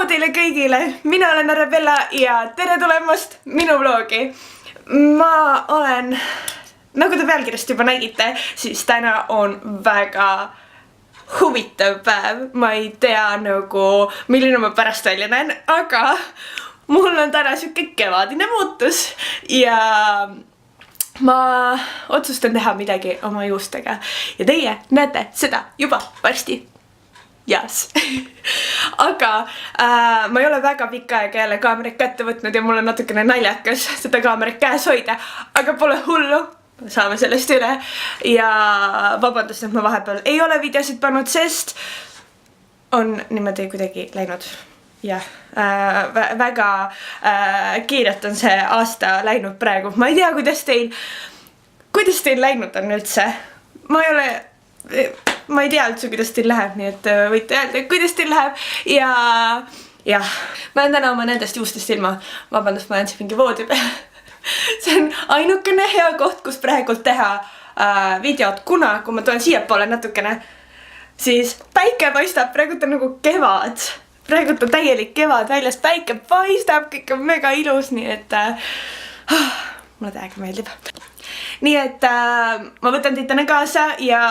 teile kõigile, mina olen Arabella ja tere tulemast minu vlogi. Ma olen, nagu te pealkirjast juba nägite, siis täna on väga huvitav päev. Ma ei tea milline ma pärast välja näen, aga mul on täna siuke kevadine muutus ja ma otsustan teha midagi oma juustega ja teie näete seda juba varsti. Yes. Aga ma ei ole väga pikka aega jälle kaamerat kätte võtnud ja mul on natukene naljakas seda kaamerat käes hoida, aga pole hullu, saame sellest üle ja vabandust, et ma vahepeal ei ole videosid pannud, sest on niimoodi kuidagi läinud. Jah, väga kiirelt on see aasta läinud praegu. Ma ei tea, kuidas teil läinud on üldse. Ma ei tea üldse, kuidas teil läheb, nii et võite öelda, kuidas teil läheb. Ja ma olen täna oma nendest juustest ilma. Vabandust, ma olen siin mingi voodi peal. See on ainukene hea koht, kus praegult teha videot, kuna kui ma tulen siiapoole natukene, siis päike paistab, praegult on nagu kevad. Praegult on täielik kevad väljas, päike paistab, kõik on mega ilus, nii et mulle täiega meeldib. Nii et ma võtan teid täna kaasa ja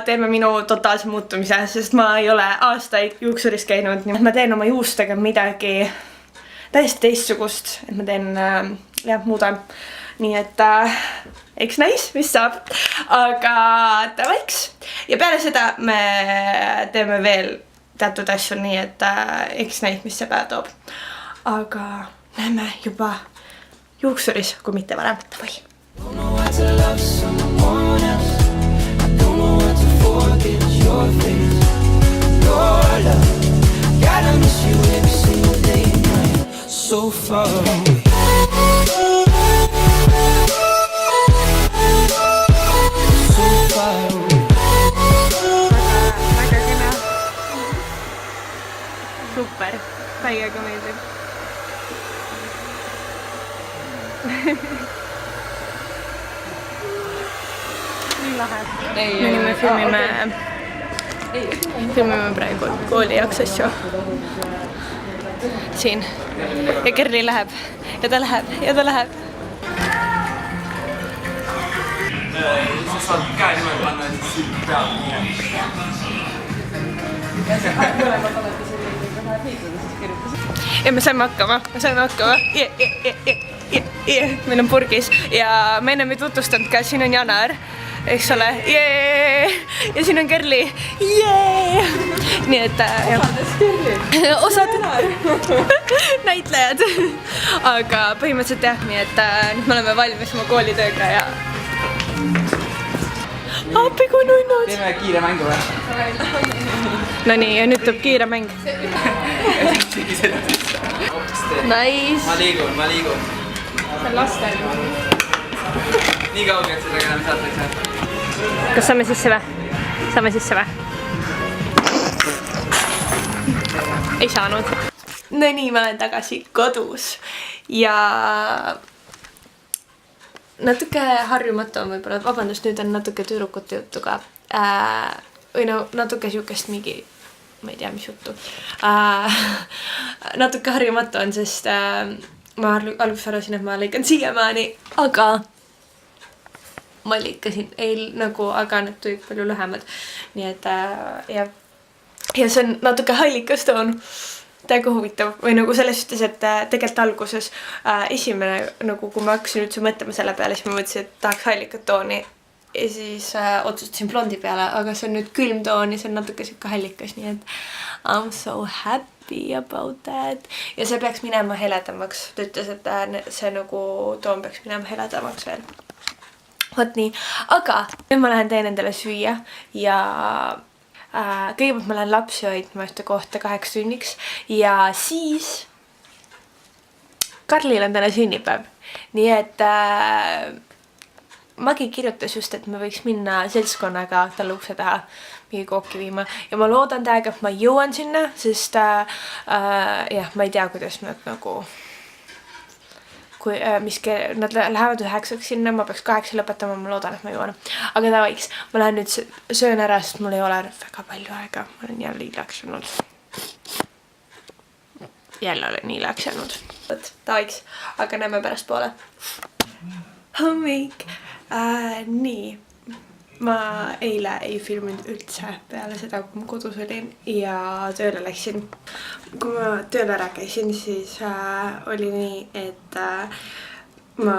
teeme minu totaalse muutumise, sest ma ei ole aastaid juuksuris käinud. Ma teen oma juustega midagi täiesti teistsugust, et ma teen, muudan. Nii et eks näis, mis saab, aga tavaiks. Ja peale seda me teeme veel teatud asju, nii et eks näis, mis see päev toob. Aga näeme juba juuksuris, kui mitte varem. Tavai! Don't know how to love someone else. I don't know how to forget your face, your love. Gotta miss you every single day and night. So far away. So far away. Väga kena. Super, täiega meeldib. Me filmime praegu kooli jaoks asju siin ja Kerli läheb ja ta läheb. Sa saad käe niimoodi panna, et siis siit peab ja me saime hakkama. Meil on purgis ja me ennem ei tutvustanud ka, siin on Janar, eks ole, ja siin on Kerli, nii et osad näitlejad, aga põhimõtteliselt jah, nii et nüüd me oleme valmis oma koolitööga ja appi kui nunnud. Teeme kiire mängu või? No nii, ja nüüd tuleb kiire mäng. Nice. Ma liigun. See on lastel. Nii kaugelt seda enam saata ei saa. Kas saame sisse või? Saame sisse või? Ei saanud. No nii, ma olen tagasi kodus ja natuke harjumatu on võib-olla, vabandust, nüüd on natuke tüdrukute juttu ka. Või natuke siukest mingi, ma ei tea, mis juttu. Natuke harjumatu on, sest ma alguses arvasin, et ma lõikan siiamaani, aga ma lõikasin aga need tulid palju lühemad. Nii et ja see on natuke hallikas toon. Täiega huvitav või selles suhtes, et tegelikult alguses esimene, kui ma hakkasin üldse mõtlema selle peale, siis ma mõtlesin, et tahaks hallikat tooni ja siis otsustasin blondi peale, aga see on nüüd külm toon ja see on natuke siuke hallikas, nii et I'm so happy about that ja see peaks minema heledamaks. Ta ütles, et see toon peaks minema heledamaks veel. Vot nii, aga nüüd ma lähen teen endale süüa ja kõigepealt ma lähen lapsi hoidma ühte kohta 8 tunniks ja siis Karlil on täna sünnipäev. Nii et Magi kirjutas just, et me võiks minna seltskonnaga talle ukse taha mingi kooki viima ja ma loodan täiega, et ma jõuan sinna, sest ma ei tea, kuidas nad nad lähevad 9 sinna, ma peaks 8 lõpetama, ma loodan, et ma jõuan. Aga ta võiks, ma lähen nüüd söön ära, sest mul ei ole väga palju aega, ma olen jälle ilaks olnud. jälle olen nii läks jäänud. Taiks, aga näeme pärast poole. Hommik! Nii, ma eile ei filminud üldse peale seda, kui ma kodus olin ja tööle läksin. Kui ma tööle ära käisin, siis oli nii, et ma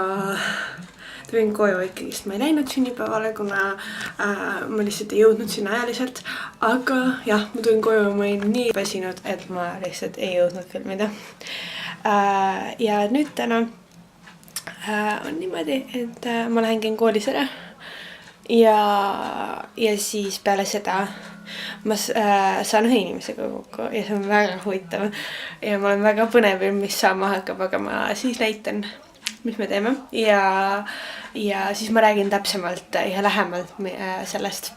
tulin koju ikkagi, sest ma ei läinud sünnipäevale, kuna ma lihtsalt ei jõudnud sinna ajaliselt. Aga jah, ma tulin koju ja ma olin nii väsinud, et ma lihtsalt ei jõudnud filmida. Ja nüüd täna on niimoodi, et ma lähen käin koolis ära ja siis peale seda ma saan ühe inimesega kokku ja see on väga huvitav ja ma olen väga põnevil, mis saama hakkab, aga ma siis näitan, mis me teeme ja siis ma räägin täpsemalt ja lähemalt sellest.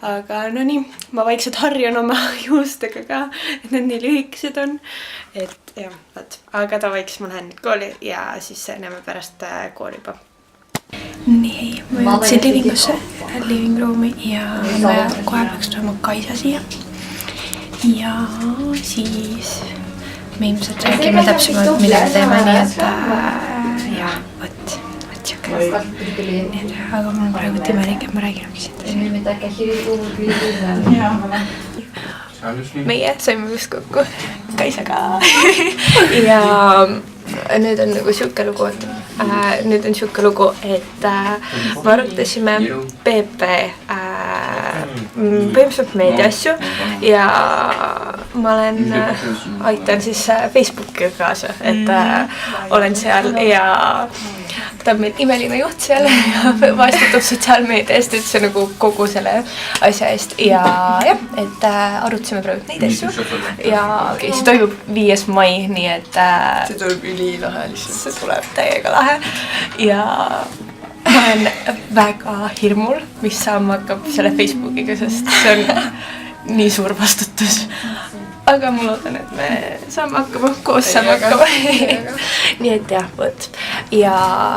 Aga no nii, ma vaikselt harjun oma juustega ka, et need nii lühikesed on. Et jah, vaat. Aga tavaiks ma lähen nüüd kooli ja siis näeme pärast kooli juba. Nii, ma jõudsin livingusse, living room'i ja kohe peaks tulema Kaisa siia. Ja siis me ilmselt räägime täpsemalt, mida me teeme, nii et jah, võt. Aga mul on praegu imelik, et ma räägin meie saime just kokku Kaisaga ja nüüd on nagu siuke lugu, et me arutasime PP põhimõtteliselt meediaasju ja ma aitan siis Facebookiga kaasa, et olen seal ja ta on meil imeline juht seal ja vastutab sotsiaalmeedia eest, et see nagu kogu selle asja eest ja jah, et arutasime praegu neid asju ja see toimub 5. mai, nii et see tuleb ülilahe lihtsalt, see tuleb täiega lahe ja ma olen väga hirmul, mis saama hakkab selle Facebookiga, sest see on nii suur vastutus. Aga ma loodan, et me saame hakkama, koos saame hakkama. Nii et jah, võt. Ja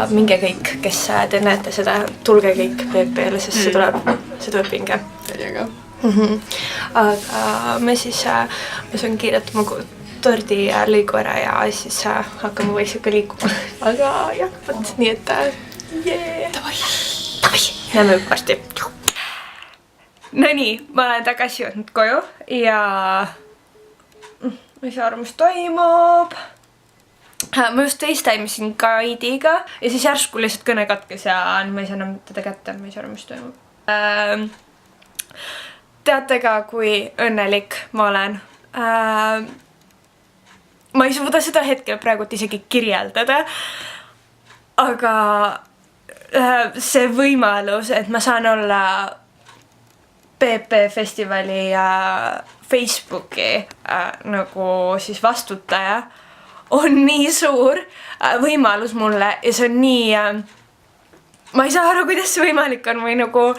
minge kõik, kes te näete seda, tulge kõik PP-le, sest see tuleb pinge. Aga me siis, ma saan kiiretama tordi ja lõigu ära ja siis hakkame vaikselt liikuma. Aga jah, võt, nii et Tavai, näeme varsti. No nii, ma olen tagasi jõudnud koju ja mis arvamus toimub? Ma just FaceTime'isin Kaidiga ja siis järsku lihtsalt kõne katkes ja ma ei saa enam teda kätte, mis arvamus toimub. Teate ka, kui õnnelik ma olen. Ma ei suuda seda hetkel praegu isegi kirjeldada, aga see võimalus, et ma saan olla PP festivali Facebooki nagu siis vastutaja on nii suur võimalus mulle ja see on nii ma ei saa aru, kuidas see võimalik on või nagu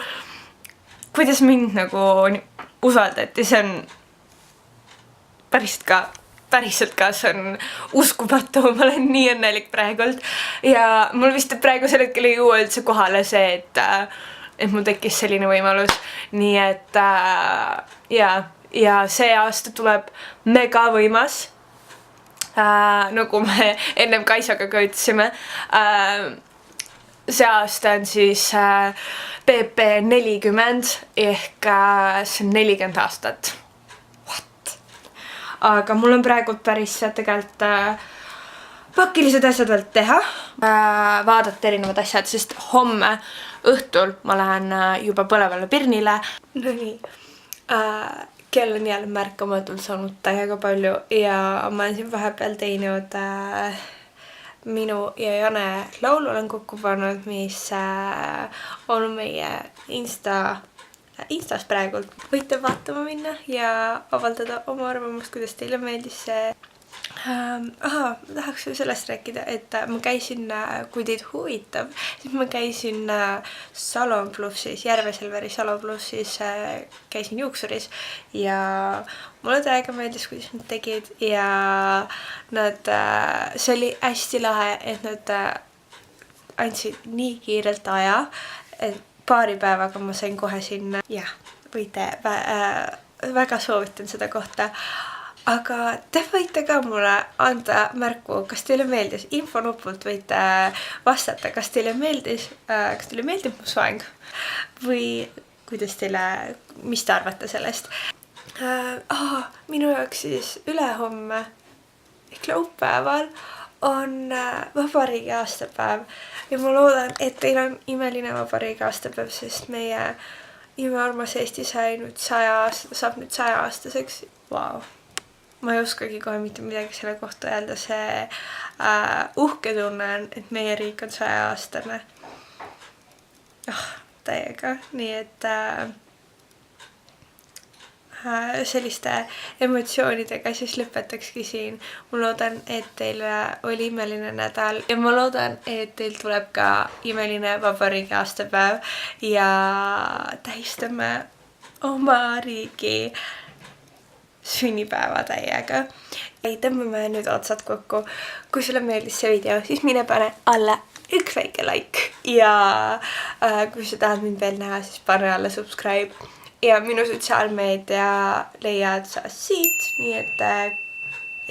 kuidas mind nagu usaldati, see on päriselt ka, see on uskumatu, ma olen nii õnnelik praegult ja mul vist praegusel hetkel ei jõua üldse kohale see, et mul tekkis selline võimalus, nii et ja see aasta tuleb mega võimas, nagu me ennem Kaisaga ka ütlesime, see aasta on siis PP 40 ehk see on 40 aastat. Aga mul on praegu päris tegelikult pakilised asjad veel teha, vaadata erinevad asjad, sest homme õhtul ma lähen juba põlevale Pirnile. No nii, kell on jälle märkamatult saanud täiega palju ja ma olen siin vahepeal teinud minu ja Jane laulu olen kokku pannud, mis on meie Instas praegult. Võite vaatama minna ja avaldada oma arvamust, kuidas teile meeldis see. Tahaks sellest rääkida, et ma käisin, kui teid huvitab, siis ma käisin Salon Plussis, Järve-Selveri Salon Plussis, käisin juuksuris ja mulle täiega meeldis, kuidas nad tegid ja see oli hästi lahe, et nad andsid nii kiirelt aja, et paari päevaga ma sain kohe sinna. Jah, võite, väga soovitan seda kohta. aga te võite ka mulle anda märku, kas teile meeldis. Infonupult võite vastata, kas teile meeldib mu soeng või kuidas teile, mis te arvate sellest. Minu jaoks siis ülehomme ehk laupäeval on vabariigi aastapäev ja ma loodan, et teil on imeline vabariigi aastapäev, sest meie imearmas Eesti saab nüüd 100-aastaseks. Vau. Ma ei oskagi kohe mitte midagi selle kohta öelda, see uhke tunne on, et meie riik on 100-aastane. Täiega, nii et selliste emotsioonidega siis lõpetakski siin. Ma loodan, et teil oli imeline nädal ja ma loodan, et teil tuleb ka imeline vabariigi aastapäev ja tähistame oma riigi sünnipäeva täiega. Tõmbame nüüd otsad kokku. Kui sulle meeldis see video, siis mine pane alla üks väike like ja kui sa tahad mind veel näha, siis pane alla subscribe. Ja minu sotsiaalmeedia leiad sa siit, nii et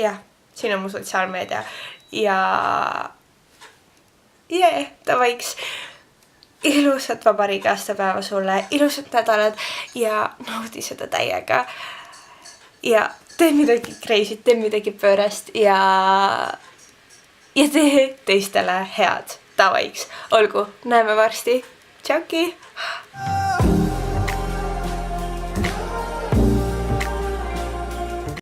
jah, siin on mu sotsiaalmeedia ja davaiks ilusat vabariigi aastapäeva sulle, ilusat nädalat ja naudi seda täiega ja tee midagi crazy't, tee midagi pöörast ja tee teistele head, davaiks, olgu, näeme varsti, tšauki!